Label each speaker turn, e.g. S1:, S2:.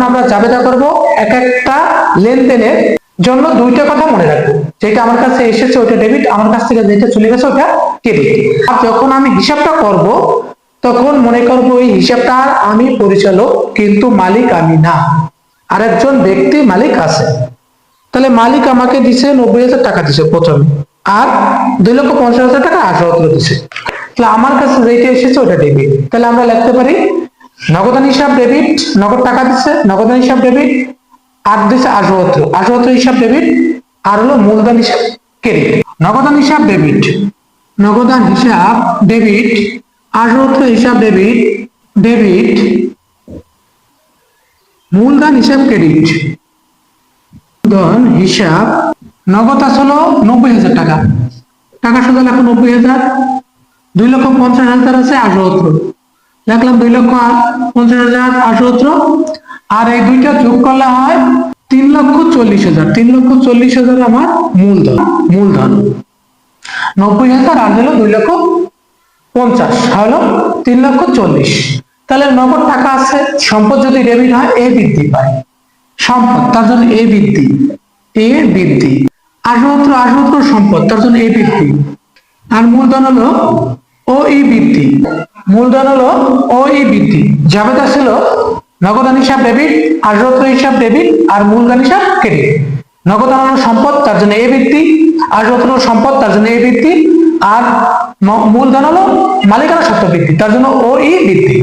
S1: আমরা জাবেদা করব এক একটা লেনদেনের জন্য দুইটা কথা মনে রাখবো, যেটা আমার কাছে এসেছে ওটা ডেবিট, আমার কাছ থেকে যেটা চলে গেছে ওটা ক্রেডিট। আর যখন আমি হিসাবটা করব তখন মনে করব এই হিসাবটার আমি পরিচালক, কিন্তু মালিক আমি না, আরেকজন ব্যক্তি মালিক আছে। তাহলে মালিক আমাকে দিছে 90,000 টাকা দিছে প্রথমে, আর 2,50,000 টাকা আসল দিছে। তাহলে আমার কাছে যেটা এসেছে ওটা ডেবিট। তাহলে আমরা লিখতে পারি নগদান হিসাব ডেবিট, নগদ টাকা দিচ্ছে, নগদান হিসাব ডেবিট, আর দিচ্ছে 78 হিসাব ডেবিট, আর হলো মূলধন হিসাব ক্রেডিট। নগদান হিসাব ডেবিট, নগদান হিসাব ডেবিট, 78 হিসাব ডেবিট, ডেবিট, মূলধন হিসাব ক্রেডিট। মূলধন হিসাব নগদ আসলো 90,000 টাকা, টাকা সুদ লেখো 90,000, 2,50,000 আছে 78, লিখলাম 2,50,000 78, আর এই দুইটা যোগ করলে হয় 3,40,000। 3,40,000 আমার মূলধন, মূলধন 90,000 আর হলো 2,50,000 হলো 3,40,000। তাহলে নগদ টাকা আছে, সম্পদ যদি ডেবিট হয় এ বৃদ্ধি পায়, সম্পদ তার জন্য এ বৃদ্ধি, এ বৃদ্ধি, 78 সম্পদ তার জন্য এ বৃদ্ধি, আর মূলধন হলো ও ই বৃদ্ধি, মূলধন হলো ও ই বৃদ্ধি। জাবেদা ছিল নগদান হিসাব ডেবিট, 78 হিসাব ডেবিট, আর মূলধন হিসাব ক্রেডিট। নগদান হলো সম্পদ তার জন্য এ বৃদ্ধি, 78 সম্পদ তার জন্য এ বৃদ্ধি, আর মূলধন হলো মালিকানা সত্ত্ব বৃদ্ধি তার জন্য ও ই বৃদ্ধি।